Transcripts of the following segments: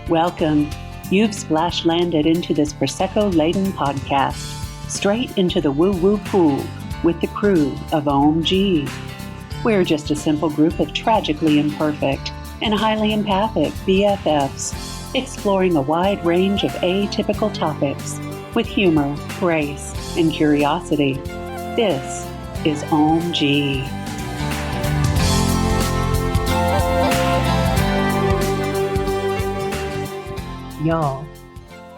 Welcome. You've splash landed into this Prosecco-laden podcast, straight into the woo-woo pool with the crew of Ohm-g. We're just a simple group of tragically imperfect and highly empathic BFFs, exploring a wide range of atypical topics with humor, grace, and curiosity. This is Ohm-g. Y'all,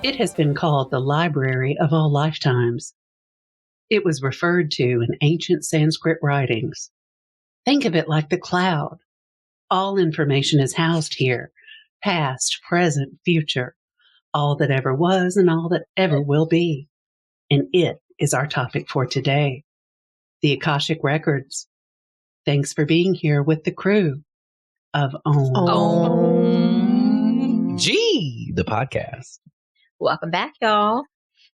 it has been called the library of all lifetimes. It was referred to in ancient Sanskrit writings. Think of it like the cloud. All information is housed here, past, present, future, all that ever was and all that ever will be. And it is our topic for today, the Akashic Records. Thanks for being here with the crew of Ohm-g, the podcast. Welcome back, y'all.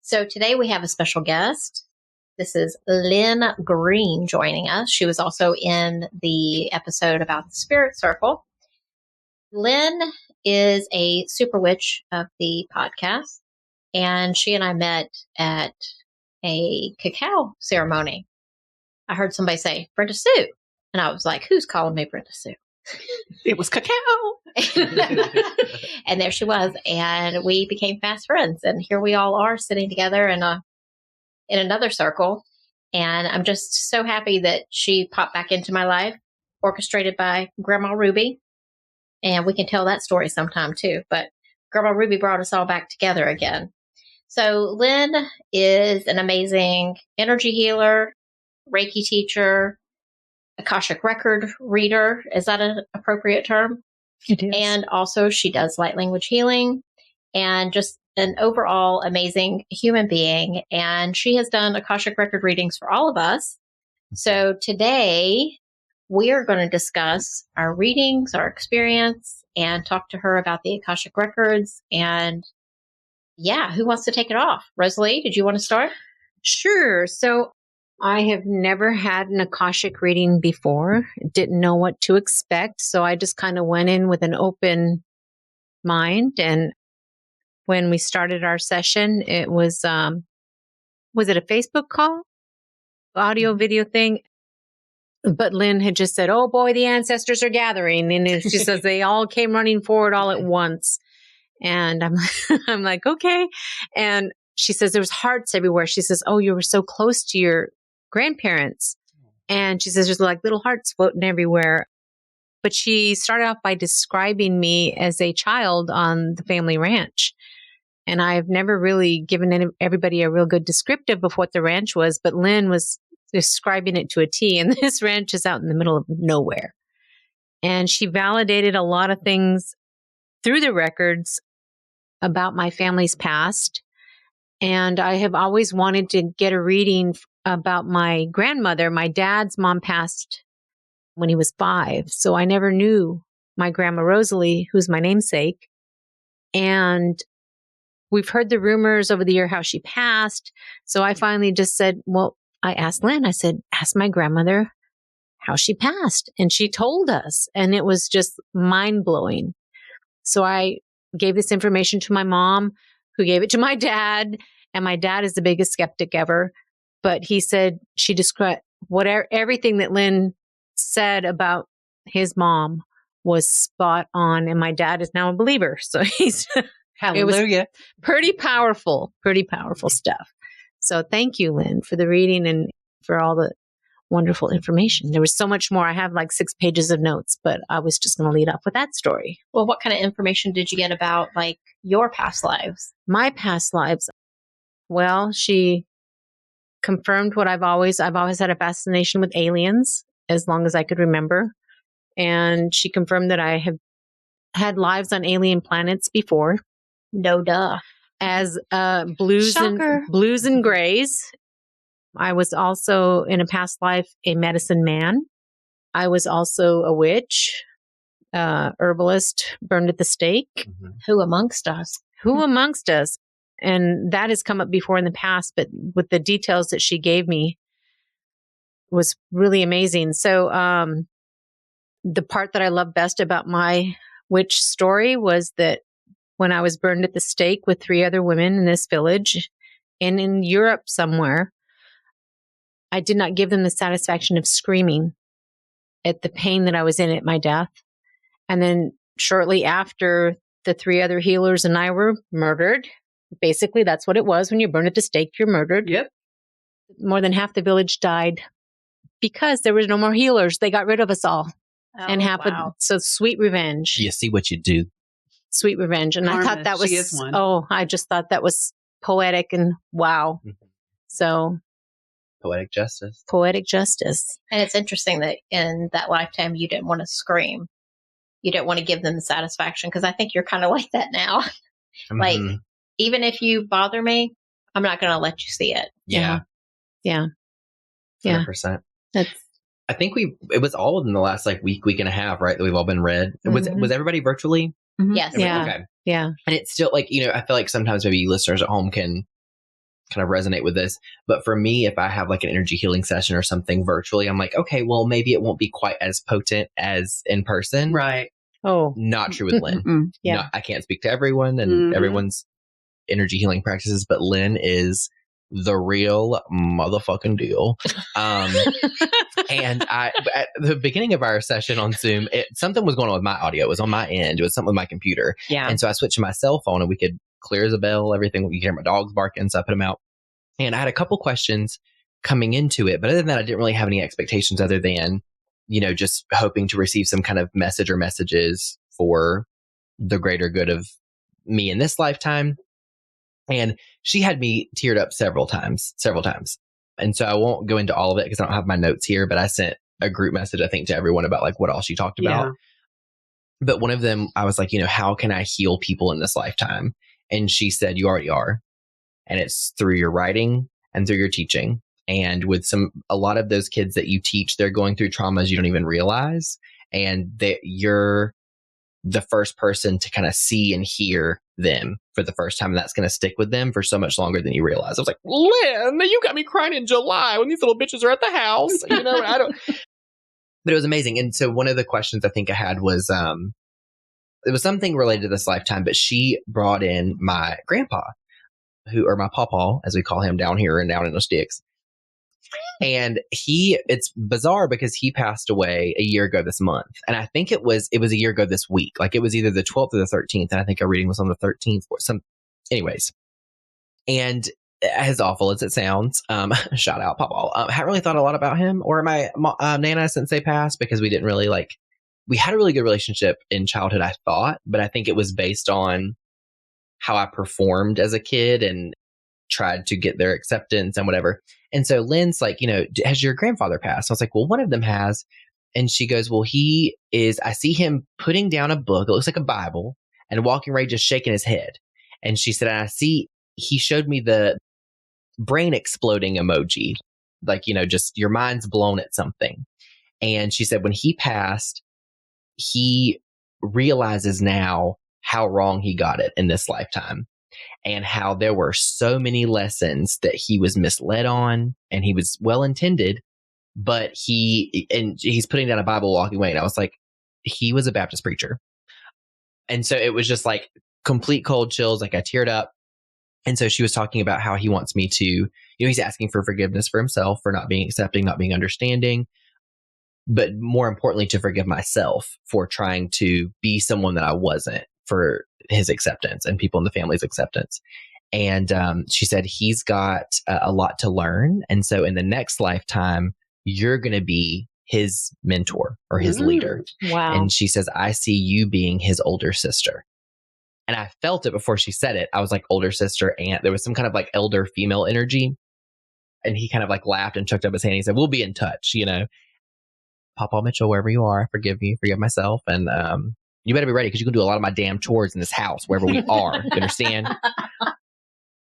So today we have a special guest. This is Lynn Green joining us. She was also in the episode about the Spirit Circle. Lynn is a super witch of the podcast, and she and I met at a cacao ceremony. I heard somebody say, Brenda Sue. And I was like, who's calling me Brenda Sue? It was cacao. And there she was. And we became fast friends. And here we all are sitting together in another circle. And I'm just so happy that she popped back into my life, orchestrated by Grandma Ruby. And we can tell that story sometime too. But Grandma Ruby brought us all back together again. So Lynn is an amazing energy healer, Reiki teacher, Akashic record reader. Is that an appropriate term? It is. And also she does light language healing and just an overall amazing human being. And she has done Akashic record readings for all of us. So today we are going to discuss our readings, our experience, and talk to her about the Akashic records. And yeah, who wants to take it off? Rosalie, did you want to start? Sure. So I have never had an Akashic reading before, didn't know what to expect. So I just kind of went in with an open mind. And when we started our session, it was it a Facebook call? Audio video thing? But Lynn had just said, oh boy, the ancestors are gathering. And she says they all came running forward all at once. And I'm like, okay. And she says there was hearts everywhere. She says, oh, you were so close to your grandparents. And she says there's like little hearts floating everywhere. But she started off by describing me as a child on the family ranch. And I've never really given everybody a real good descriptive of what the ranch was, but Lynn was describing it to a T. And this ranch is out in the middle of nowhere. And she validated a lot of things through the records about my family's past. And I have always wanted to get a reading about my grandmother. My dad's mom passed when he was 5. So I never knew my grandma Rosalie, who's my namesake. And we've heard the rumors over the year how she passed. So I finally just said, well, I asked Lynn, I said, ask my grandmother how she passed. And she told us. And it was just mind blowing. So I gave this information to my mom, who gave it to my dad. And my dad is the biggest skeptic ever. But he said she described everything that Lynn said about his mom was spot on. And my dad is now a believer. So Hallelujah. It was pretty powerful stuff. So thank you, Lynn, for the reading and for all the wonderful information. There was so much more. I have like 6 pages of notes, but I was just going to lead off with that story. Well, what kind of information did you get about like your past lives? My past lives. Well, she confirmed what I've always had a fascination with aliens as long as I could remember. And she confirmed that I have had lives on alien planets before. No duh. As blues and grays. I was also in a past life a medicine man. I was also a witch, herbalist, burned at the stake. Mm-hmm. Who amongst us? And that has come up before in the past, but with the details that she gave me was really amazing. So the part that I love best about my witch story was that when I was burned at the stake with 3 other women in this village and in Europe somewhere. I did not give them the satisfaction of screaming at the pain that I was in at my death. And then shortly after, the 3 other healers and I were murdered. Basically, that's what it was. When you're burned at the stake, you're murdered. Yep. More than half the village died because there was no more healers. They got rid of us all. And happened. So sweet revenge. You see what you do. Sweet revenge. And Karma, I thought that was, she is one. I just thought that was poetic and wow. Mhm. So Poetic justice. poetic justice. And it's interesting that in that lifetime, you didn't want to scream. You didn't want to give them the satisfaction, because I think you're kind of like that now. Like, Mhm. even if you bother me, I'm not going to let you see it. Yeah. Yeah. Yeah. 100%. That's I think it was all within the last like week and a half, right? That we've all been read. Mhm. Was everybody virtually? Yes. Yeah. Okay. yeah. And it's still like, I feel like sometimes maybe listeners at home can kind of resonate with this. But for me, if I have like an energy healing session or something virtually, I'm like, okay, well, maybe it won't be quite as potent as in person. Right. Oh, Not true with Lynn. Mm-mm. Yeah. I can't speak to everyone and Mhm. everyone's energy healing practices, but Lynn is the real motherfucking deal. And at the beginning of our session on Zoom, something was going on with my audio. It was on my end. It was something with my computer. yeah. And so I switched to my cell phone and we could clear as a bell, everything. You could hear my dogs barking, so I put them out. And I had a couple questions coming into it. But other than that, I didn't really have any expectations other than, just hoping to receive some kind of message or messages for the greater good of me in this lifetime. And she had me teared up several times. And so I won't go into all of it because I don't have my notes here, but I sent a group message, I think, to everyone about like what all she talked about. Yeah. But one of them, I was like, how can I heal people in this lifetime? And she said, you already are. And it's through your writing and through your teaching. And with a lot of those kids that you teach, they're going through traumas you don't even realize. And that you're the first person to kind of see and hear them for the first time. And that's going to stick with them for so much longer than you realize. I was like, Lynn, you got me crying in July when these little bitches are at the house. But it was amazing. And so one of the questions I think I had was, it was something related to this lifetime, but she brought in my grandpa, or my pawpaw, as we call him down here and down in the sticks. And it's bizarre because he passed away a year ago this month. And I think it was a year ago this week. Like it was either the 12th or the 13th. And I think our reading was on the 13th or anyways. And as awful as it sounds, shout out Pawpaw. Haven't really thought a lot about him or my Nana since they passed, because we didn't really we had a really good relationship in childhood, I thought, but I think it was based on how I performed as a kid and tried to get their acceptance and whatever. And so Lynn's like, has your grandfather passed? I was like, well, one of them has. And she goes, well, I see him putting down a book. It looks like a Bible, and walking away, just shaking his head. And she said, he showed me the brain exploding emoji. Like, just your mind's blown at something. And she said, when he passed, he realizes now how wrong he got it in this lifetime. And how there were so many lessons that he was misled on, and he was well intended, but he's putting down a Bible, walking away. And I was like, he was a Baptist preacher. And so it was just like complete cold chills. Like I teared up. And so she was talking about how he wants me to, he's asking for forgiveness for himself for not being accepting, not being understanding, but more importantly, to forgive myself for trying to be someone that I wasn't, for his acceptance and people in the family's acceptance. And she said he's got a lot to learn. And so in the next lifetime, you're going to be his mentor or his leader. Wow. And she says, I see you being his older sister. And I felt it before she said it. I was like, older sister, aunt. There was some kind of like elder female energy. And he kind of like laughed and chucked up his hand. He said, we'll be in touch, Papa Mitchell, wherever you are, forgive me, forgive myself. And you better be ready, because you can do a lot of my damn chores in this house, wherever we are. You understand?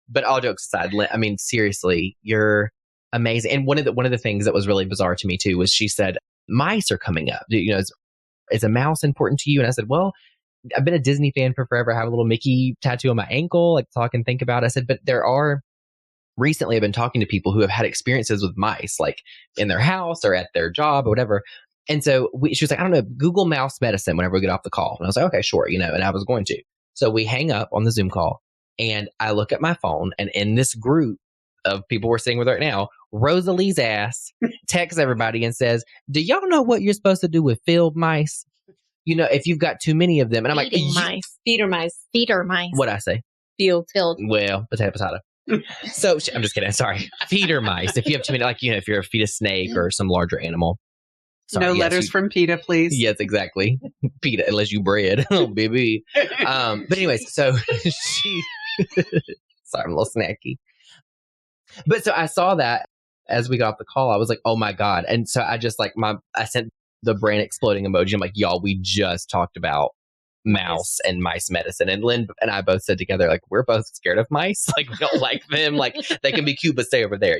But all jokes aside, I mean, seriously, you're amazing. And one of the things that was really bizarre to me too was she said, mice are coming up. Is a mouse important to you? And I said, well, I've been a Disney fan for forever. I have a little Mickey tattoo on my ankle, like so I can think about it. I said, but recently I've been talking to people who have had experiences with mice, like in their house or at their job or whatever. And so she was like, I don't know, Google mouse medicine whenever we get off the call. And I was like, okay, sure, and I was going to. So we hang up on the Zoom call and I look at my phone, and in this group of people we're sitting with right now, Rosalie's ass texts everybody and says, do y'all know what you're supposed to do with field mice? If you've got too many of them. And I'm like, mice. Feeder mice. Feeder mice. What'd I say? Field. Well, potato. So I'm just kidding. Sorry. Feeder mice. If you have too many, if you're a feed a snake or some larger animal. Sorry, letters from PETA, please. Yes, exactly. PETA, unless you bred. Oh, baby. But anyways, so she, sorry, I'm a little snacky. But so I saw that as we got off the call, I was like, oh my God. And so I just I sent the brain exploding emoji. I'm like, y'all, we just talked about mouse and mice medicine. And Lynn and I both said together, we're both scared of mice. We don't like them. They can be cute, but stay over there,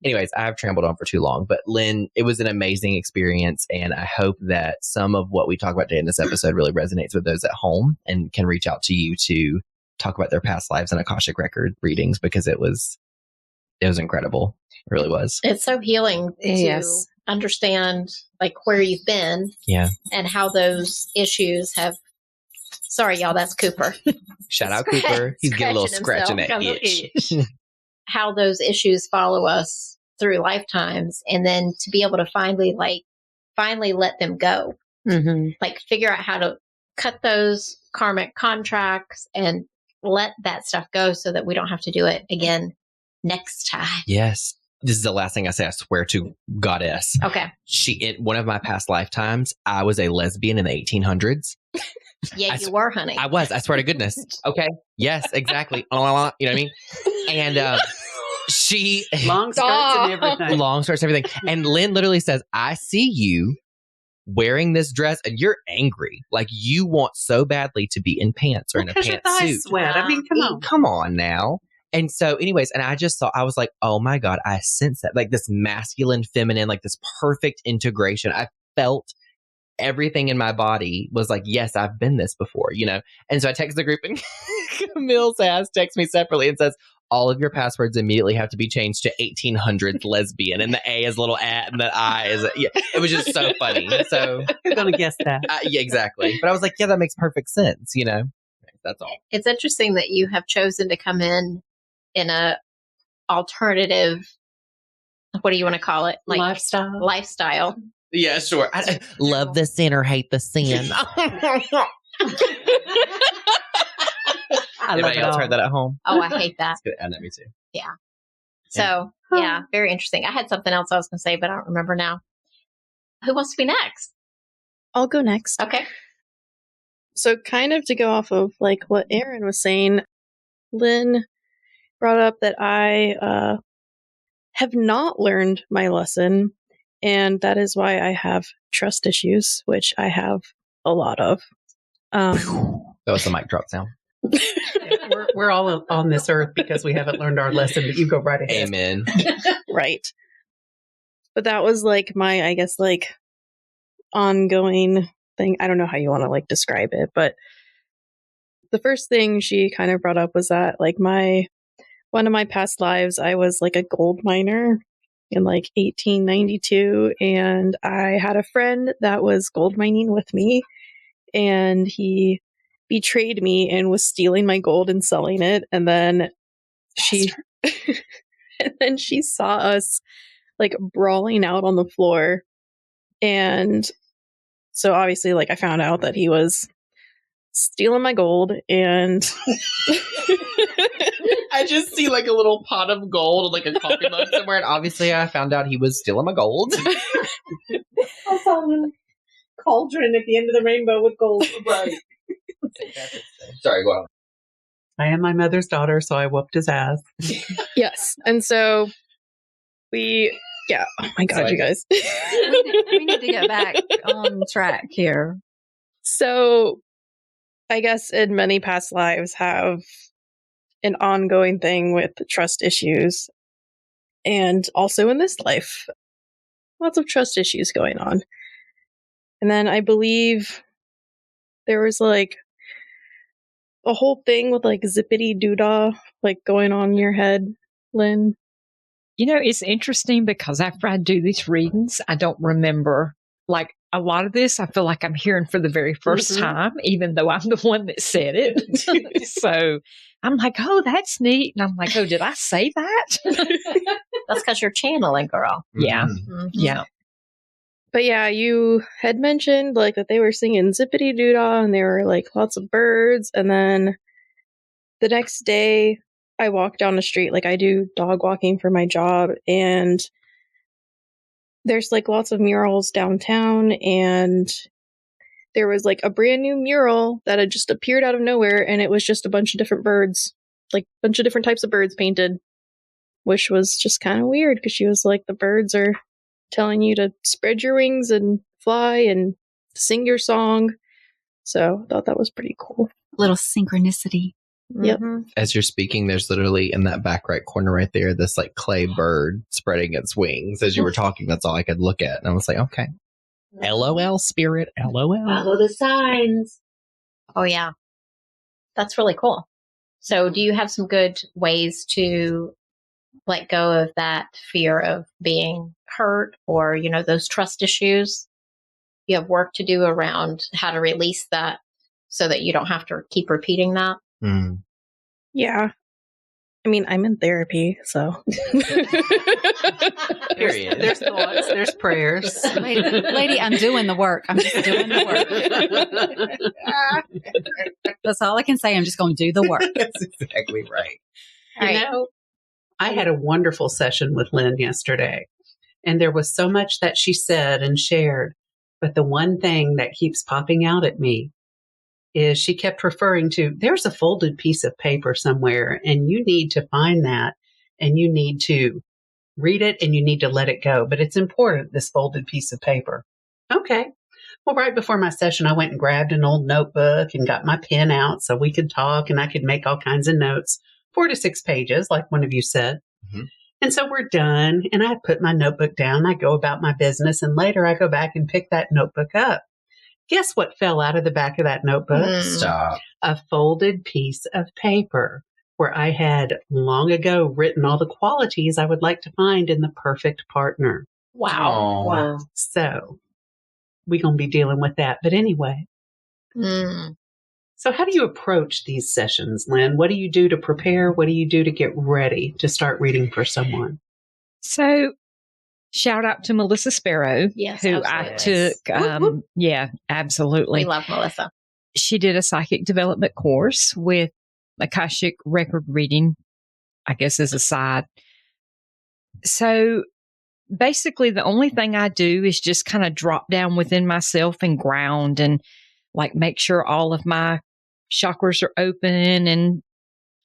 Anyways, I have trampled on for too long, but Lynn, it was an amazing experience. And I hope that some of what we talk about today in this episode really resonates with those at home and can reach out to you to talk about their past lives and Akashic record readings, because it was incredible. It really was. It's so healing to understand where you've been. Yeah. And how those issues have. Sorry, y'all, that's Cooper. Shout out Cooper. He's getting a little scratch in that itch. How those issues follow us through lifetimes, and then to be able to finally let them go. Mm-hmm. Figure out how to cut those karmic contracts and let that stuff go so that we don't have to do it again next time. Yes. This is the last thing I say. I swear to Goddess. Okay. In one of my past lifetimes, I was a lesbian in the 1800s. Yeah, you were, honey. I was. I swear to goodness. Okay. Yes, exactly. You know what I mean? And she... Long skirts and everything. Long skirts and everything. And Lynn literally says, I see you wearing this dress and you're angry. You want so badly to be in pants or in a pantsuit. Sweat. I mean, come on. Come on now. And so anyways, and I just saw, I was like, oh my God, I sense that this masculine, feminine, this perfect integration. I felt everything in my body was yes, I've been this before, And so I text the group, and Camille's ass texts me separately and says, all of your passwords immediately have to be changed to 1800s lesbian. And the A is a little at and the I is, it was just so funny. So you're going to guess that. Yeah, exactly. But I was like, yeah, that makes perfect sense, That's all. It's interesting that you have chosen to come in a alternative, what do you want to call it? Lifestyle. Yeah, sure. I love the sin or hate the sin. Anybody else heard that at home? Oh, I hate that. Good. I know, me too. Yeah. So, yeah, very interesting. I had something else I was going to say, but I don't remember now. Who wants to be next? I'll go next. Okay. So kind of to go off of what Aaron was saying, Lynn brought up that I have not learned my lesson, and that is why I have trust issues, which I have a lot of. That was the mic drop sound. We're all on this earth because we haven't learned our lesson, but you go right ahead. Amen. Right. But that was my, I guess, ongoing thing. I don't know how you want to describe it, but the first thing she kind of brought up was that one of my past lives, I was a gold miner in 1892, and I had a friend that was gold mining with me, and he betrayed me and was stealing my gold and selling it. And then she saw us brawling out on the floor. And so obviously I found out that he was stealing my gold, and I just see a little pot of gold, a coffee mug somewhere, and obviously I found out he was stealing my gold. I saw a cauldron at the end of the rainbow with gold. Right. Sorry, go on. I am my mother's daughter, so I whooped his ass. Yes. And so oh my God, Sorry. you guys. we need to get back on track here. So I guess in many past lives have an ongoing thing with trust issues, and also in this life, lots of trust issues going on. And then I believe there was a whole thing with zippity doodah going on in your head, Lynn. It's interesting because after I do these readings, I don't remember a lot of this, I feel like I'm hearing for the very 1st time, even though I'm the one that said it. So I'm like, oh, that's neat. And I'm like, oh, did I say that? That's because you're channeling, girl. Yeah. Mm-hmm. Yeah. But yeah, you had mentioned like that they were singing Zippity Doo-Dah and there were like lots of birds. And then the next day I walked down the street, like I do dog walking for my job, and there's like lots of murals downtown, and there was like a brand new mural that had just appeared out of nowhere, and it was just a bunch of different birds, like a bunch of different types of birds painted, which was just kind of weird because she was like, the birds are telling you to spread your wings and fly and sing your song. So I thought that was pretty cool. Little synchronicity. Yep. As you're speaking, there's literally in that back right corner right there, this like clay bird spreading its wings. As you were talking, that's all I could look at. And I was like, okay. LOL, spirit. LOL. Follow the signs. Oh, yeah. That's really cool. So do you have some good ways to let go of that fear of being hurt or, you know, those trust issues? You have work to do around how to release that so that you don't have to keep repeating that? Mm. Yeah. I mean, I'm in therapy, so. Period. There's thoughts, there's prayers. Lady, I'm doing the work. I'm just doing the work. That's all I can say. I'm just going to do the work. That's exactly right. You know, I had a wonderful session with Lynn yesterday, and there was so much that she said and shared. But the one thing that keeps popping out at me is she kept referring to, there's a folded piece of paper somewhere, and you need to find that, and you need to read it, and you need to let it go. But it's important, this folded piece of paper. Okay. Well, right before my session, I went and grabbed an old notebook and got my pen out so we could talk and I could make all kinds of notes, 4 to 6 pages, like one of you said. Mm-hmm. And so we're done, and I put my notebook down. I go about my business, and later I go back and pick that notebook up. Guess what fell out of the back of that notebook? Stop. A folded piece of paper where I had long ago written all the qualities I would like to find in the perfect partner. Wow. Wow. So we're going to be dealing with that. But anyway. So how do you approach these sessions, Lynn? What do you do to prepare? What do you do to get ready to start reading for someone? So shout out to Melissa Sparrow, yes, who absolutely. I took. Yeah, absolutely. We love Melissa. She did a psychic development course with Akashic record reading, I guess, as a side. So basically, the only thing I do is just kind of drop down within myself and ground and like make sure all of my chakras are open. And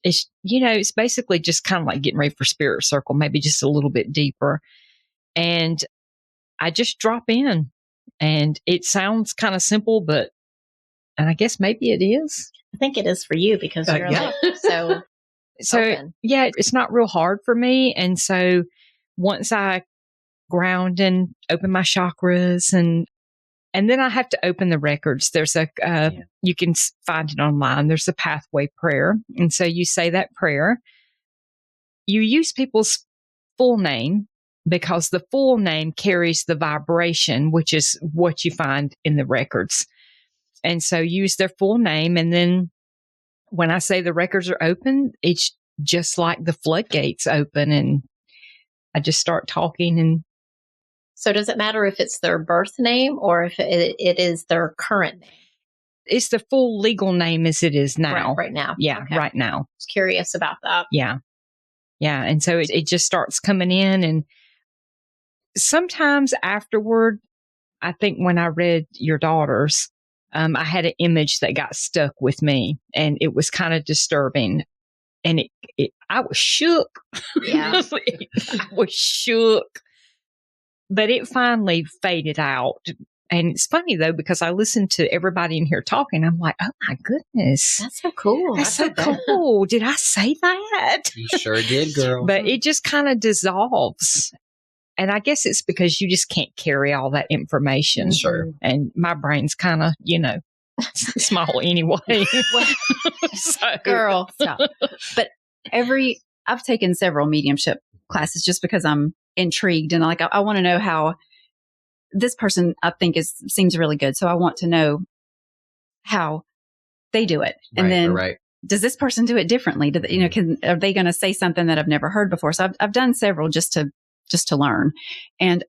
it's, you know, it's basically just kind of like getting ready for Spirit Circle, maybe just a little bit deeper. And I just drop in, and it sounds kind of simple, and I guess maybe it is. I think it is for you because you're like so open. Yeah, it's not real hard for me. And so once I ground and open my chakras and then I have to open the records. There's you can find it online. There's a pathway prayer. And so you say that prayer. You use people's full name because the full name carries the vibration, which is what you find in the records. And so use their full name. And then when I say the records are open, it's just like the floodgates open, and I just start talking. And so does it matter if it's their birth name or if it is their current name? It's the full legal name as it is now. Right now. Yeah, okay. Right now. I was curious about that. Yeah. Yeah. And so it just starts coming in. And sometimes afterward, I think when I read your daughters, I had an image that got stuck with me, and it was kind of disturbing. And I was shook. Yeah. I was shook. But it finally faded out. And it's funny, though, because I listened to everybody in here talking. I'm like, oh, my goodness. That's so cool. That's so cool. Did I say that? You sure did, girl. But it just kind of dissolves. And I guess it's because you just can't carry all that information. Sure. And my brain's kind of, small anyway. So. Girl, stop. But I've taken several mediumship classes just because I'm intrigued and I want to know how this person I think seems really good. So I want to know how they do it. And then does this person do it differently? Do they, are they going to say something that I've never heard before? So I've done several just to learn. And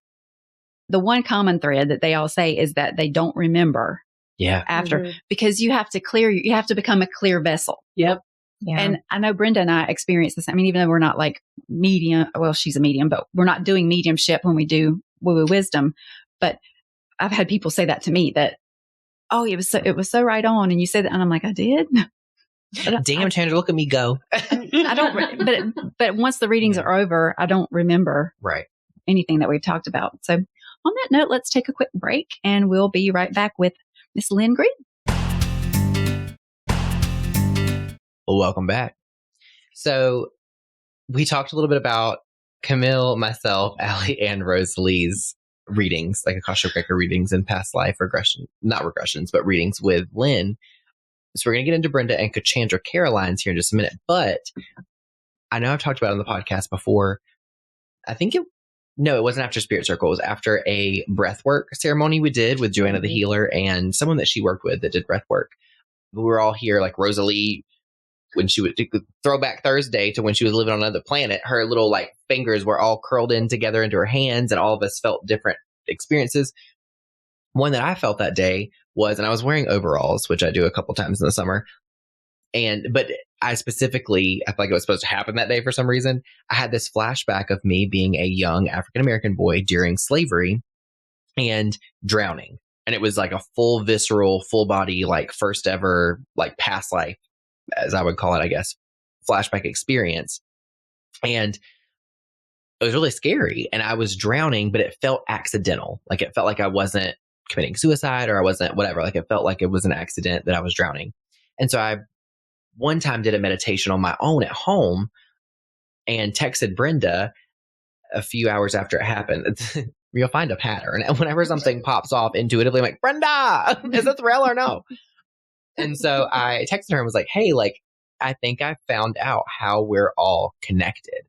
the one common thread that they all say is that they don't remember after, because you have to become a clear vessel. Yep. Yeah. And I know Brenda and I experience this. I mean, even though we're not like medium, well, she's a medium, but we're not doing mediumship when we do woo-woo wisdom. But I've had people say that to me that, oh, it was so right on. And you said that, and I'm like, I did. Damn, Chandra, look at me go. I don't, but once the readings are over, I don't remember anything that we've talked about. So on that note, let's take a quick break and we'll be right back with Miss Lynn Green. Well, welcome back. So we talked a little bit about Camille, myself, Allie, and Rosalie's readings, like Akashic Record readings in past life not regressions, but readings with Lynn. So we're going to get into Brenda and Chandra Caroline's here in just a minute. But I know I've talked about it on the podcast before. I think it wasn't after Spirit Circle. It was after a breathwork ceremony we did with Joanna the Healer and someone that she worked with that did breathwork. We were all here, like Rosalie, when she would throwback Thursday to when she was living on another planet, her little like fingers were all curled in together into her hands, and all of us felt different experiences. One that I felt that day was, and I was wearing overalls, which I do a couple times in the summer. But I specifically, I feel like it was supposed to happen that day for some reason. I had this flashback of me being a young African-American boy during slavery and drowning. And it was like a full visceral, full body, like first ever, like past life, as I would call it, I guess, flashback experience. And it was really scary. And I was drowning, but it felt accidental. Like it felt like I wasn't committing suicide or I wasn't whatever. Like it felt like it was an accident that I was drowning. And so I one time did a meditation on my own at home and texted Brenda a few hours after it happened. You'll find a pattern. And whenever something pops off intuitively, I'm like, Brenda, is this real or no? And so I texted her and was like, hey, like, I think I found out how we're all connected.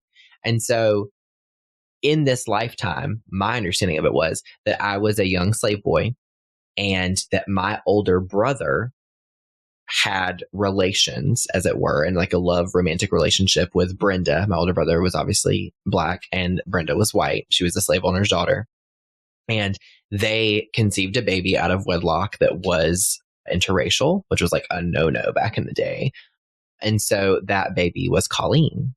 And so in this lifetime, my understanding of it was that I was a young slave boy and that my older brother had relations, as it were, and like a love romantic relationship with Brenda. My older brother was obviously Black and Brenda was white. She was the slave owner's daughter. And they conceived a baby out of wedlock that was interracial, which was like a no-no back in the day. And so that baby was Colleen.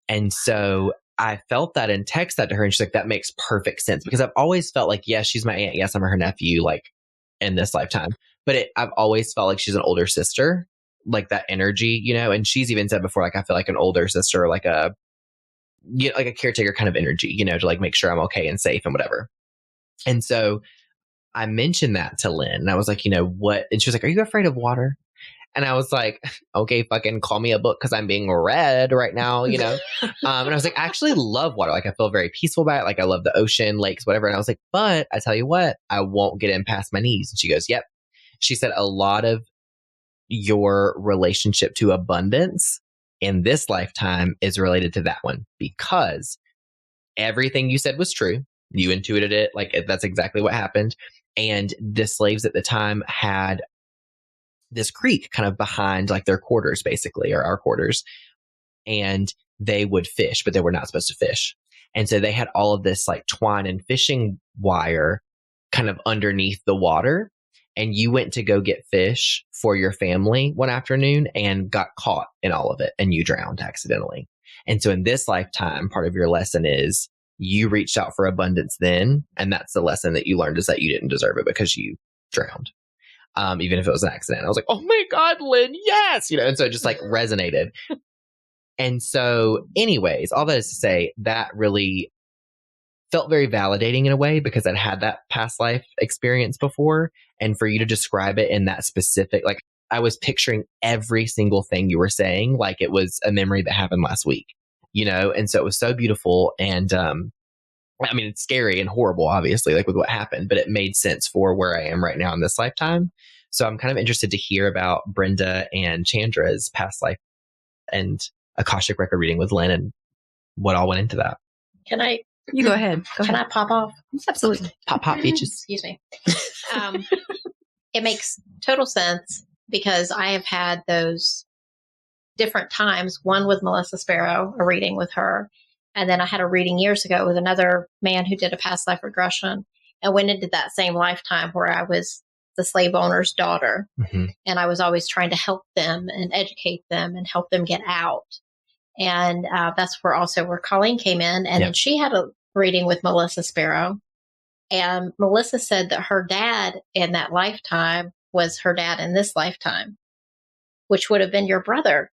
And so I felt that and text that to her, and she's like, that makes perfect sense, because I've always felt like, yes, she's my aunt. Yes, I'm her nephew, like in this lifetime. But I've always felt like she's an older sister, like that energy, you know, and she's even said before, like, I feel like an older sister, like a caretaker kind of energy, you know, to like make sure I'm okay and safe and whatever. And so I mentioned that to Lynn, and I was like, you know what? And she was like, are you afraid of water? And I was like, okay, fucking call me a book because I'm being read right now, you know? And I was like, I actually love water. Like, I feel very peaceful about it. Like, I love the ocean, lakes, whatever. And I was like, but I tell you what, I won't get in past my knees. And she goes, yep. She said, a lot of your relationship to abundance in this lifetime is related to that one, because everything you said was true. You intuited it. Like, that's exactly what happened. And the slaves at the time had this creek kind of behind like their quarters, basically, or our quarters. And they would fish, but they were not supposed to fish. And so they had all of this like twine and fishing wire kind of underneath the water. And you went to go get fish for your family one afternoon and got caught in all of it, and you drowned accidentally. And so in this lifetime, part of your lesson is you reached out for abundance then. And that's the lesson that you learned, is that you didn't deserve it because you drowned. Even if it was an accident. I was like, oh my God, Lynn, yes. You know, and so it just like resonated. And so anyways, all that is to say, that really felt very validating in a way, because I'd had that past life experience before. And for you to describe it in that specific, like, I was picturing every single thing you were saying, like it was a memory that happened last week, you know? And so it was so beautiful. And, I mean, it's scary and horrible, obviously, like with what happened, but it made sense for where I am right now in this lifetime. So I'm kind of interested to hear about Brenda and Chandra's past life and Akashic Record reading with Lynn and what all went into that. Can I You go ahead. Can I pop off? Absolutely. Pop, bitches. Excuse me. It makes total sense because I have had those different times. One with Melissa Sparrow, a reading with her. And then I had a reading years ago with another man who did a past life regression and went into that same lifetime where I was the slave owner's daughter. Mm-hmm. And I was always trying to help them and educate them and help them get out. And that's where Colleen came in. And then she had a reading with Melissa Sparrow. And Melissa said that her dad in that lifetime was her dad in this lifetime, which would have been your brother.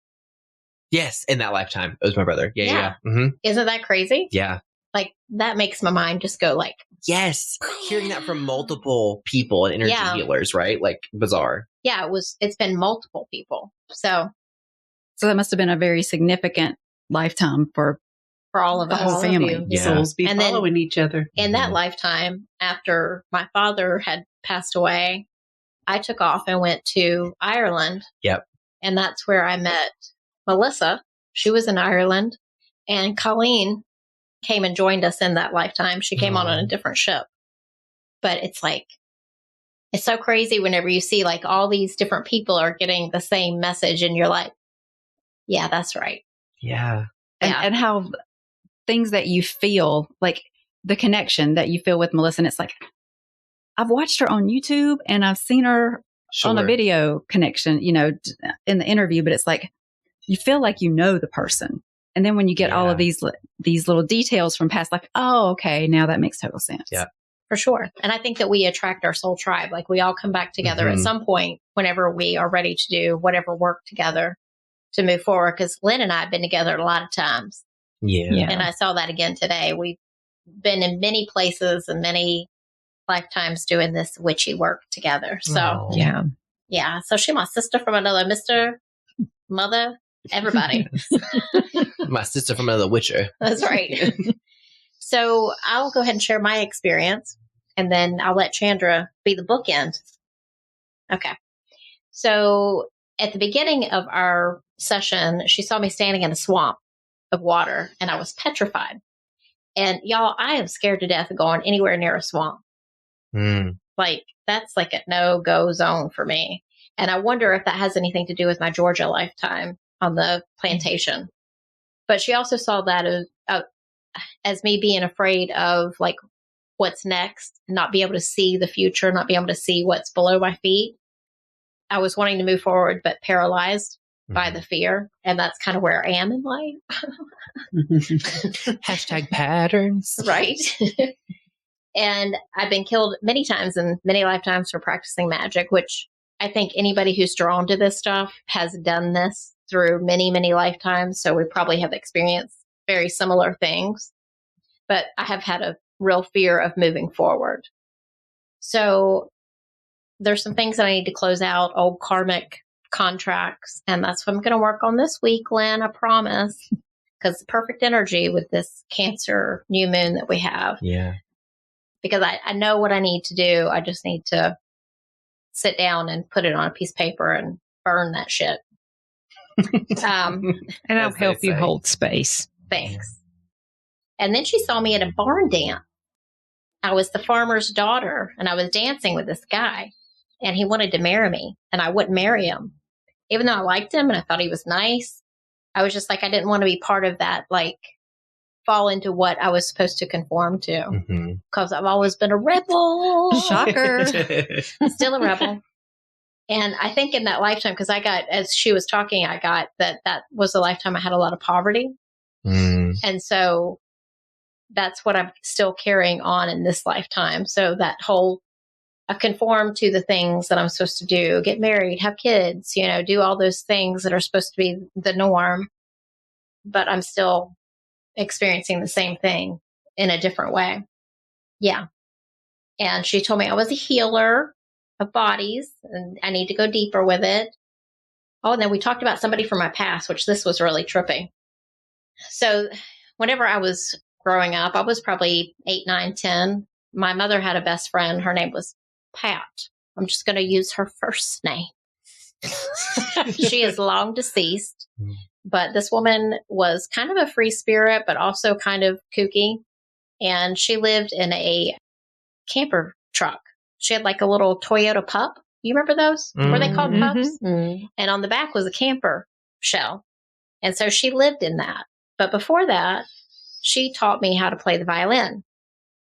Yes, in that lifetime. It was my brother. Yeah. Mm-hmm. Isn't that crazy? Yeah. Like, that makes my mind just go like... Yes. Hearing that from multiple people and energy healers, right? Like, bizarre. Yeah, it's been multiple people. So that must have been a very significant lifetime for all of the us. whole family. Yeah. Souls be and following then, each other. In that lifetime, after my father had passed away, I took off and went to Ireland. Yep. And that's where I met Melissa. She was in Ireland. And Colleen came and joined us in that lifetime. She came on a different ship. But it's like, it's so crazy whenever you see like all these different people are getting the same message and you're like, yeah, that's right. Yeah. And how things that you feel, like the connection that you feel with Melissa, and it's like, I've watched her on YouTube and I've seen her on a video connection, in the interview, but it's like, you feel like you know the person. And then when you get all of these little details from past life, oh, okay, now that makes total sense. Yeah. For sure. And I think that we attract our soul tribe. Like we all come back together at some point whenever we are ready to do whatever work together to move forward. Because Lynn and I have been together a lot of times. Yeah. And I saw that again today. We've been in many places and many lifetimes doing this witchy work together. So, yeah. So she's my sister from another Mr. Mother, everybody. My sister from another witcher. That's right. So I'll go ahead and share my experience and then I'll let Chandra be the bookend. Okay. So at the beginning of our session, she saw me standing in a swamp of water and I was petrified. And y'all, I am scared to death of going anywhere near a swamp. Like that's like a no-go zone for me. And I wonder if that has anything to do with my Georgia lifetime on the plantation. But she also saw that as me being afraid of like what's next, not be able to see the future, not be able to see what's below my feet. I was wanting to move forward, but paralyzed by the fear. And that's kind of where I am in life. Hashtag patterns. Right. And I've been killed many times in many lifetimes for practicing magic, which I think anybody who's drawn to this stuff has done this through many, many lifetimes. So we probably have experienced very similar things. But I have had a real fear of moving forward. So there's some things that I need to close out, old karmic contracts. And that's what I'm going to work on this week, Lynn, I promise. Because perfect energy with this Cancer new moon that we have. Yeah. Because I know what I need to do. I just need to sit down and put it on a piece of paper and burn that shit. And I'll help you hold space. Thanks. And then she saw me at a barn dance. I was the farmer's daughter and I was dancing with this guy and he wanted to marry me and I wouldn't marry him. Even though I liked him and I thought he was nice, I was just like, I didn't want to be part of that, like fall into what I was supposed to conform to because I've always been a rebel. Shocker. Still a rebel. And I think in that lifetime, because I got, as she was talking, I got that was the lifetime I had a lot of poverty. And so that's what I'm still carrying on in this lifetime. So that whole, I conform to the things that I'm supposed to do, get married, have kids, do all those things that are supposed to be the norm. But I'm still experiencing the same thing in a different way. Yeah. And she told me I was a healer of bodies and I need to go deeper with it. Oh, and then we talked about somebody from my past, which this was really trippy. So whenever I was growing up, I was probably 8, 9, 10. My mother had a best friend. Her name was Pat. I'm just going to use her first name. She is long deceased, but this woman was kind of a free spirit, but also kind of kooky. And she lived in a camper truck. She had like a little Toyota pup. You remember those? Were they called pups? Mm. And on the back was a camper shell. And so she lived in that. But before that, she taught me how to play the violin.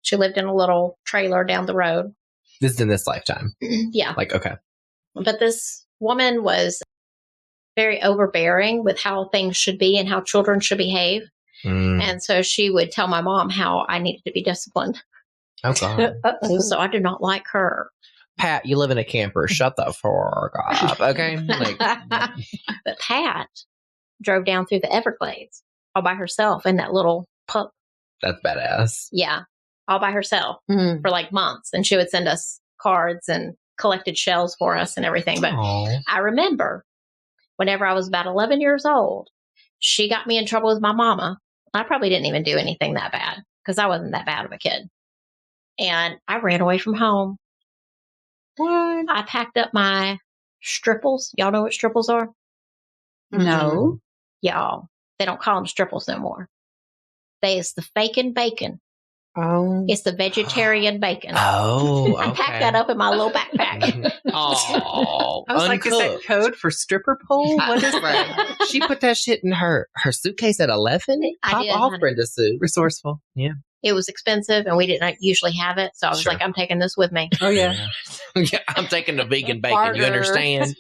She lived in a little trailer down the road. This is in this lifetime. Yeah. Like, okay. But this woman was very overbearing with how things should be and how children should behave. And so she would tell my mom how I needed to be disciplined. Oh, God. So I did not like her. Pat, you live in a camper. Shut the fuck up, okay? Like, but Pat drove down through the Everglades all by herself in that little pup. that's badass. Yeah, all by herself for like months. And she would send us cards and collected shells for us and everything. But I remember whenever I was about 11 years old, she got me in trouble with my mama. I probably didn't even do anything that bad because I wasn't that bad of a kid. And I ran away from home. What? I packed up my stripples. Y'all know what stripples are? No. Y'all, they don't call them stripples no more. It's the faking bacon. Oh. It's the vegetarian bacon. Oh, okay. I packed that up in my little backpack. Oh, I was like, is that code for stripper pole? What is that? She put that shit in her suitcase at 11? I Pop did, off, honey. Brenda Sue. Resourceful. Yeah. It was expensive and we didn't usually have it. So I was Sure. like, I'm taking this with me. Oh, yeah. Yeah, I'm taking the vegan bacon. Barter. You understand?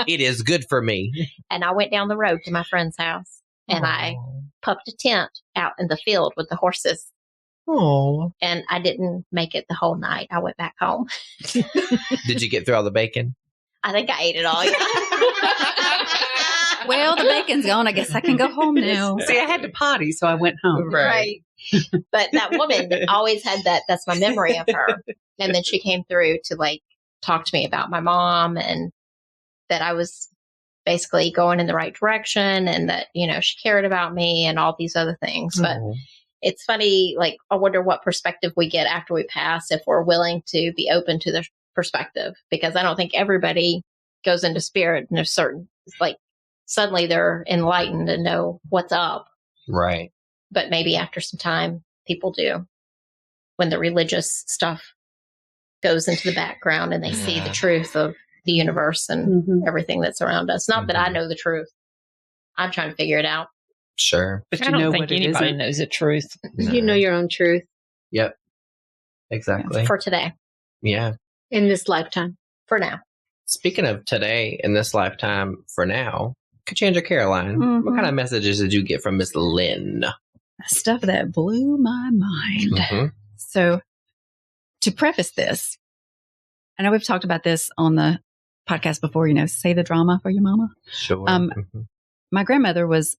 It is good for me. And I went down the road to my friend's house and I puffed a tent out in the field with the horses. Oh. And I didn't make it the whole night. I went back home. Did you get through all the bacon? I think I ate it all. Yeah. Well, the bacon's gone. I guess I can go home now. See, I had to potty, so I went home. Right. But that woman always had that. That's my memory of her. And then she came through to like talk to me about my mom and that I was basically going in the right direction and that, you know, she cared about me and all these other things. But it's funny, like, I wonder what perspective we get after we pass if we're willing to be open to the perspective, because I don't think everybody goes into spirit and there's certain, like, suddenly they're enlightened and know what's up. Right. But maybe after some time, people do when the religious stuff goes into the background and they see the truth of the universe and everything that's around us. Not that I know the truth. I'm trying to figure it out. Sure. But I you don't know think what it anybody isn't. knows the truth. You know your own truth Yep. Exactly. For today, Yeah. in this lifetime. for now. Speaking of today, in this lifetime, for now, Kachanja Caroline, what kind of messages did you get from Miss Lynn? Stuff that blew my mind. Mhm. So, to preface this, I know we've talked about this on the podcast before, you know, say the drama for your mama. Sure. My grandmother was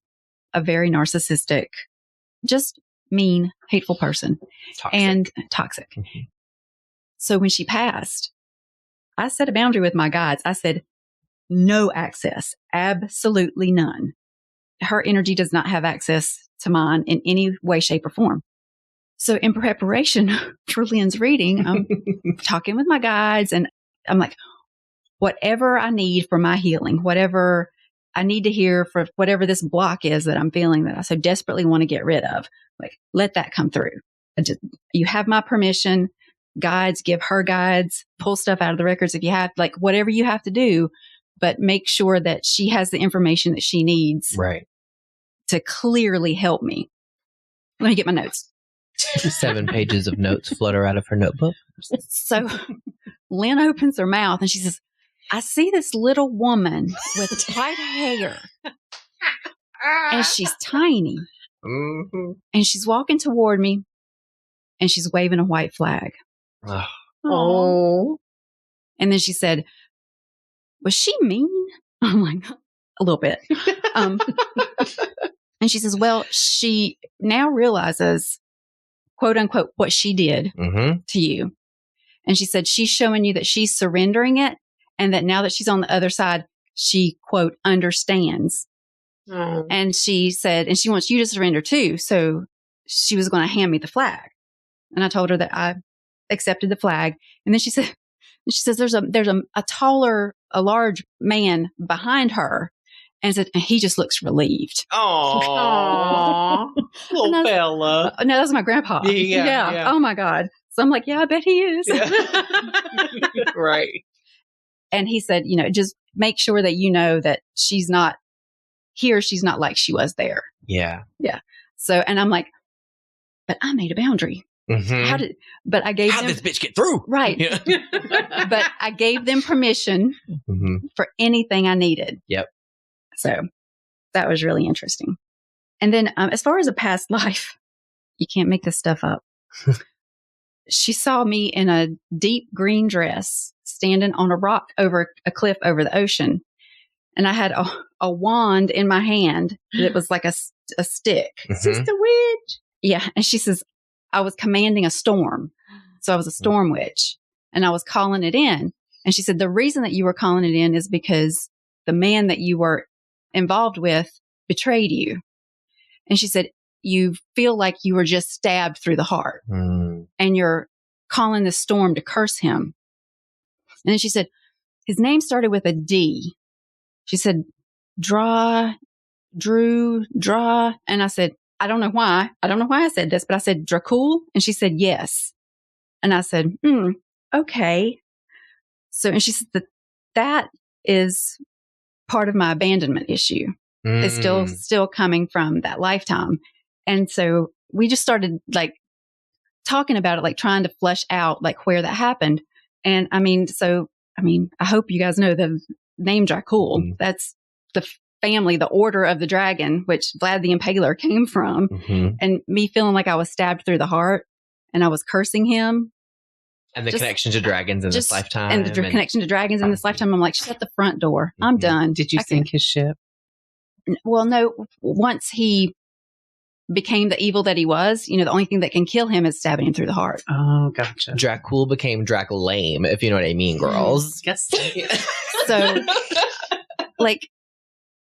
a very narcissistic, just mean, hateful person. Toxic. And toxic. So when she passed, I set a boundary with my guides. I said, no access, absolutely none. Her energy does not have access to mine in any way, shape, or form. So in preparation for Lynn's reading, I'm talking with my guides and I'm like, whatever I need for my healing, whatever I need to hear for whatever this block is that I'm feeling that I so desperately want to get rid of, like, let that come through. You have my permission. Guides, give her guides, pull stuff out of the records if you have, like, whatever you have to do, but make sure that she has the information that she needs Right. to clearly help me. Let me get my notes. 7 pages of notes flutter out of her notebook. So Lynn opens her mouth and she says, I see this little woman with white hair and she's tiny and she's walking toward me and she's waving a white flag. Oh. And then she said, was she mean? I'm like, a little bit. And she says, well, she now realizes, quote unquote, what she did to you. And she said, she's showing you that she's surrendering it. And that now that she's on the other side, she, quote, understands. And she said, and she wants you to surrender too. So she was going to hand me the flag. And I told her that I accepted the flag. And then she says, there's a large man behind her. And said, and he just looks relieved. Oh, little fella. No, that was my grandpa. Yeah. Oh my God. So I'm like, yeah, I bet he is. Yeah. Right. And he said, just make sure that you know that she's not here. She's not like she was there. Yeah. Yeah. So, and I'm like, but I made a boundary. Mm-hmm. But I gave How'd them, this bitch get through? Right. Yeah. But I gave them permission for anything I needed. Yep. So that was really interesting. And then as far as a past life, you can't make this stuff up. She saw me in a deep green dress standing on a rock over a cliff over the ocean. And I had a wand in my hand that was like a stick. Sister Witch. Yeah. And she says, I was commanding a storm. So I was a storm witch and I was calling it in. And she said, the reason that you were calling it in is because the man that you were involved with betrayed you. And she said, you feel like you were just stabbed through the heart and you're calling the storm to curse him. And then she said, his name started with a D. She said, Drew. And I said, I don't know why I said this, but I said, Dracul. And she said, yes. And I said, okay. So, and she said that is part of my abandonment issue. It's still coming from that lifetime. And so we just started like talking about it, like trying to flesh out like where that happened. And I hope you guys know the name Dracul. That's the family, the Order of the Dragon, which Vlad the Impaler came from. And me feeling like I was stabbed through the heart and I was cursing him. And the connection to dragons in this lifetime. And the connection to dragons in this lifetime. I'm like, shut the front door. I'm done. Did you sink his ship? Well, no. Once he became the evil that he was, the only thing that can kill him is stabbing him through the heart. Oh, gotcha. Dracul became Draclame, if you know what I mean, girls. Yes. So, like,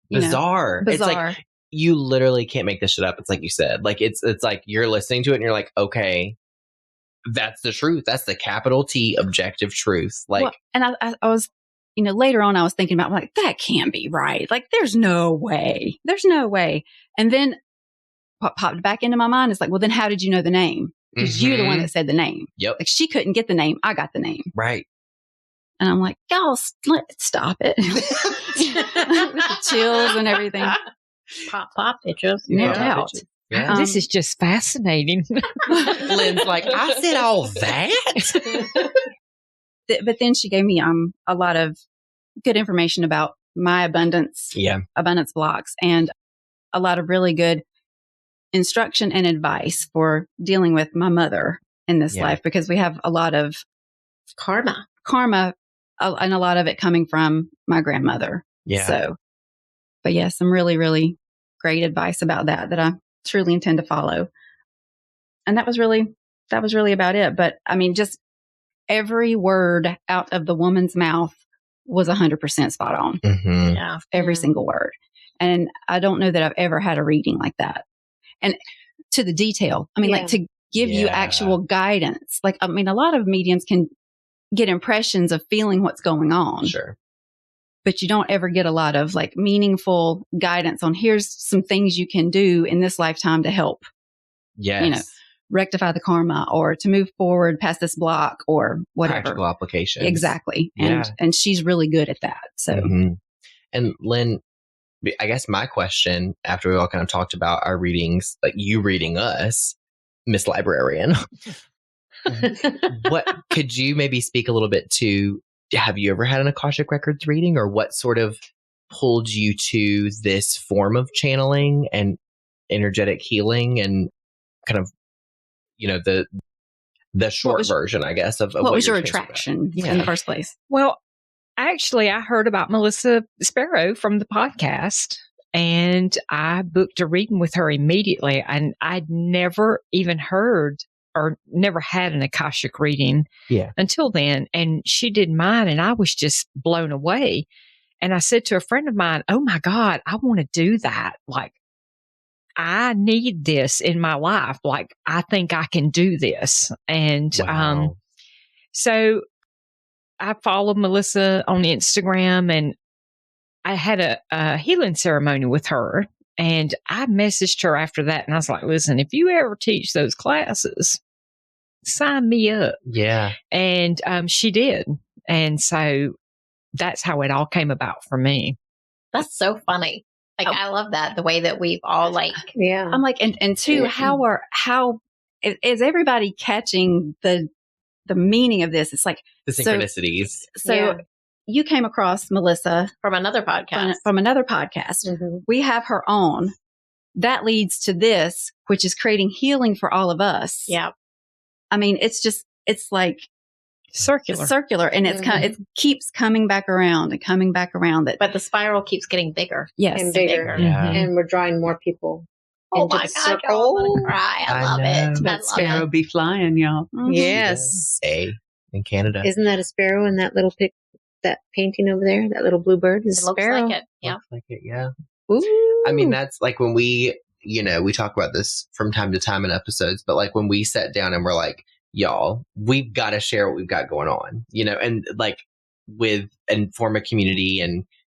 bizarre. It's like you literally can't make this shit up. It's like you said. Like it's like you're listening to it and you're like, okay, that's the truth. That's the capital T objective truth. Like, well, and I was, later on I was thinking about like, that can't be right. Like, there's no way. And then what popped back into my mind is like, well, then how did you know the name? Because you're the one that said the name. Yep. Like she couldn't get the name. I got the name. Right. And I'm like, y'all, stop it. With the chills and everything. Pop, bitches. No doubt. Yeah. This is just fascinating. Lynn's like, I said all that. But then she gave me a lot of good information about my abundance blocks, and a lot of really good instruction and advice for dealing with my mother in this life, because we have a lot of karma, and a lot of it coming from my grandmother. Yeah. So, but yeah, some really, really great advice about that I truly intend to follow. And that was really about it. But I mean, just every word out of the woman's mouth was 100% spot on. Yeah. Every single word. And I don't know that I've ever had a reading like that. And to the detail, I mean, like to give you actual guidance. Like, I mean, a lot of mediums can get impressions of feeling what's going on. Sure. But you don't ever get a lot of like meaningful guidance on here's some things you can do in this lifetime to help. Yes. Rectify the karma or to move forward past this block or whatever. Practical application. Exactly. And she's really good at that. So. And Lynn, I guess my question after we all kind of talked about our readings, like you reading us, Miss Librarian, what could you maybe speak a little bit to? Have you ever had an Akashic Records reading, or what sort of pulled you to this form of channeling and energetic healing and kind of, the short version, I guess, of what was your attraction in the first place? Well, actually, I heard about Melissa Sparrow from the podcast, and I booked a reading with her immediately. And I'd never even heard or never had an Akashic reading until then. And she did mine, and I was just blown away. And I said to a friend of mine, oh my God, I want to do that. Like, I need this in my life. Like, I think I can do this. And so I followed Melissa on Instagram, and I had a healing ceremony with her, and I messaged her after that, and I was like, listen, if you ever teach those classes, sign me up. Yeah. And she did. And so that's how it all came about for me. That's so funny. Like, I love that, the way that we've all like. Yeah. I'm like, and two, how is everybody catching the meaning of this? It's like the synchronicities. So you came across Melissa from another podcast. From another podcast. Mm-hmm. We have her on. That leads to this, which is creating healing for all of us. Yeah. I mean, it's like circular, and it's kind of, it keeps coming back around and coming back around. But the spiral keeps getting bigger. Yes. And bigger. Yeah. And we're drawing more people. Oh my God, y'all, I'm gonna cry. I love it. That sparrow be flying, y'all. Mm-hmm. Yes. In Canada. Isn't that a sparrow in that little that painting over there? That little blue bird is a sparrow. Looks like it. Yeah. Looks like it, yeah. Ooh. I mean, that's like when we talk about this from time to time in episodes, but like when we sat down and we're like, y'all, we've got to share what we've got going on, and like and form a community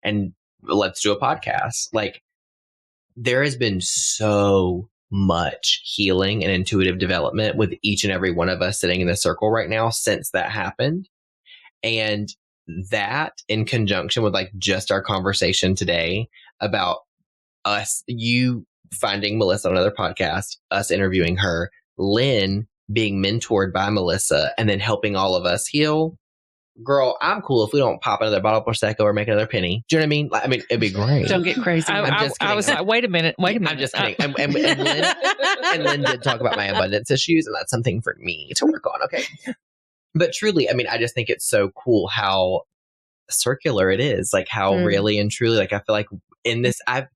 and let's do a podcast. Like, there has been so much healing and intuitive development with each and every one of us sitting in the circle right now since that happened. And that, in conjunction with like just our conversation today about you finding Melissa on another podcast, us interviewing her, Lynn being mentored by Melissa, and then helping all of us heal. Girl, I'm cool if we don't pop another bottle of Prosecco or make another penny. Do you know what I mean? I mean, it'd be great. Don't get crazy. I was like, wait a minute. I'm just kidding. And Lynn did talk about my abundance issues, and that's something for me to work on. Okay. But truly, I mean, I just think it's so cool how circular it is. Like, how really and truly, like, I feel like in this, I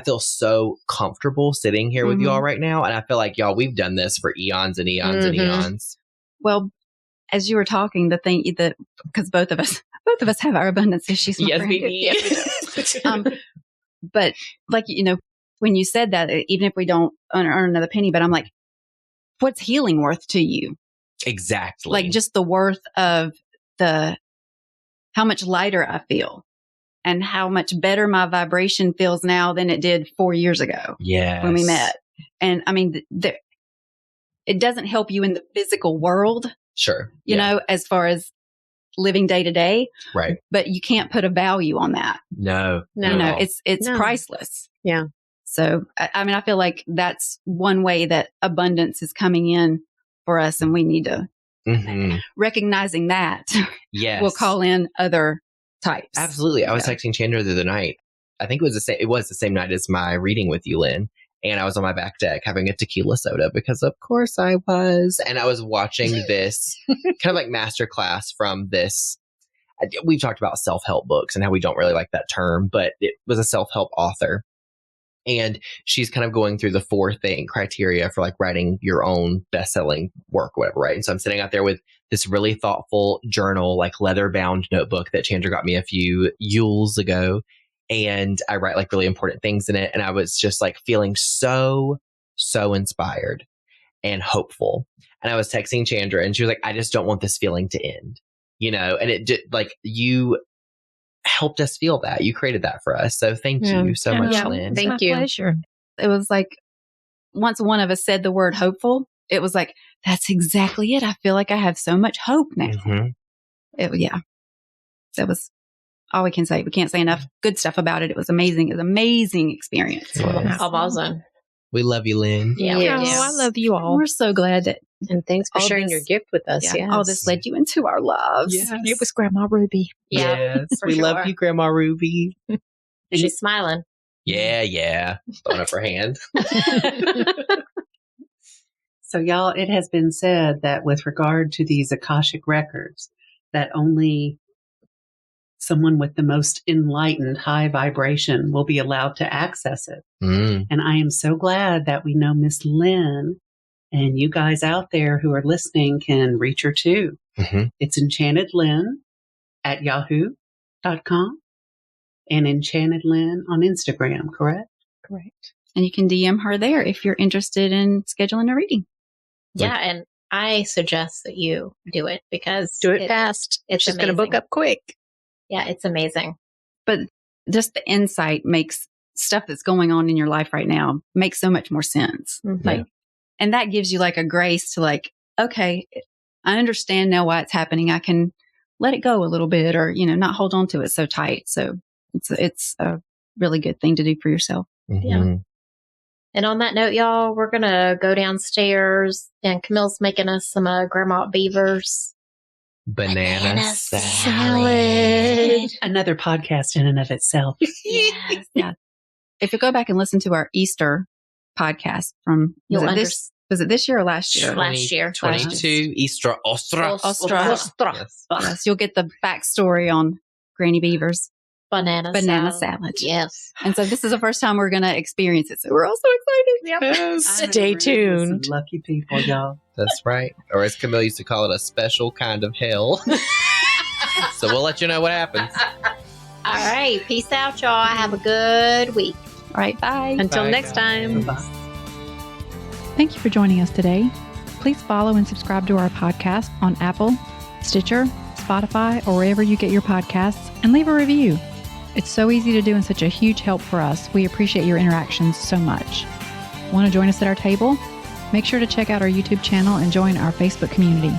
feel so comfortable sitting here with y'all right now. And I feel like, y'all, we've done this for eons and eons and eons. Well, as you were talking, because both of us have our abundance issues. Yes, we do. But like, when you said that, even if we don't earn another penny, but I'm like, what's healing worth to you? Exactly. Like, just the worth of how much lighter I feel and how much better my vibration feels now than it did 4 years ago. Yes. When we met. And I mean, it doesn't help you in the physical world. Sure. You know, as far as living day to day. Right. But you can't put a value on that. No. It's priceless. Yeah. So, I mean, I feel like that's one way that abundance is coming in for us, and we need to recognizing that. Yes. We'll call in other types. Absolutely. I was texting Chandra the other night. I think it was the same night as my reading with you, Lynn. And I was on my back deck having a tequila soda because of course I was. And I was watching this kind of like masterclass from this. We've talked about self-help books and how we don't really like that term, but it was a self-help author. And she's kind of going through the 4 criteria for like writing your own best-selling work, whatever, right? And so I'm sitting out there with this really thoughtful journal, like leather-bound notebook that Chandra got me a few Yules ago. And I write like really important things in it. And I was just like feeling so inspired and hopeful. And I was texting Chandra and she was like, I just don't want this feeling to end, and it did, like, you helped us feel that. You created that for us. So thank you so much, Lynn. Thank you. Pleasure. It was like, once one of us said the word hopeful, it was like, that's exactly it. I feel like I have so much hope now. That was all we can say. We can't say enough good stuff about it. It was amazing. It was an amazing experience. Awesome. We love you, Lynn. Yeah, I love you all. We're so glad that. And thanks for sharing your gift with us. Yeah, all this led you into our lives. Yes. It was Grandma Ruby. Yeah. Yes. We love you, Grandma Ruby. She's smiling. Yeah. Throwing up her hand. So, y'all, it has been said that with regard to these Akashic records, that only someone with the most enlightened high vibration will be allowed to access it. And I am so glad that we know Miss Lynn, and you guys out there who are listening can reach her too. It's enchantedlynn@yahoo.com and enchantedlynn on Instagram, correct? Correct. And you can DM her there if you're interested in scheduling a reading. Yeah, and I suggest that you do it because do it fast. It's just going to book up quick. Yeah, it's amazing. But just the insight makes stuff that's going on in your life right now makes so much more sense. Mhm. Like, and that gives you like a grace to like, okay, I understand now why it's happening. I can let it go a little bit, or, not hold on to it so tight. So it's a really good thing to do for yourself. Mm-hmm. Yeah. And on that note, y'all, we're going to go downstairs, and Camille's making us some Grandma Beaver's Banana salad. Another podcast in and of itself. Yes. Yeah. If you go back and listen to our Easter podcast from, was it this year or last year? Last year. 22 Easter Ostra. Yes, you'll get the backstory on Granny Beaver's banana salad. Yes. And so this is the first time we're going to experience it. So we're all so excited. Yep. Stay tuned. Lucky people, y'all. That's right. Or as Camille used to call it, a special kind of hell. So we'll let you know what happens. All right. Peace out, y'all. Have a good week. All right. Bye. Until Bye, next guys. time. Bye. Thank you for joining us today. Please follow and subscribe to our podcast on Apple, Stitcher, Spotify, or wherever you get your podcasts, and leave a review. It's so easy to do and such a huge help for us. We appreciate your interactions so much. Want to join us at our table? Make sure to check out our YouTube channel and join our Facebook community.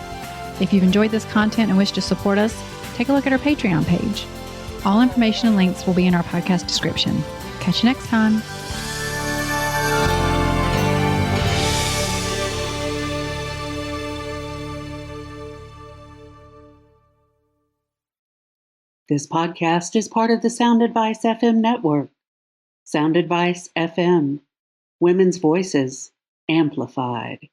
If you've enjoyed this content and wish to support us, take a look at our Patreon page. All information and links will be in our podcast description. Catch you next time. This podcast is part of the Sound Advice FM network. Sound Advice FM. Women's voices amplified.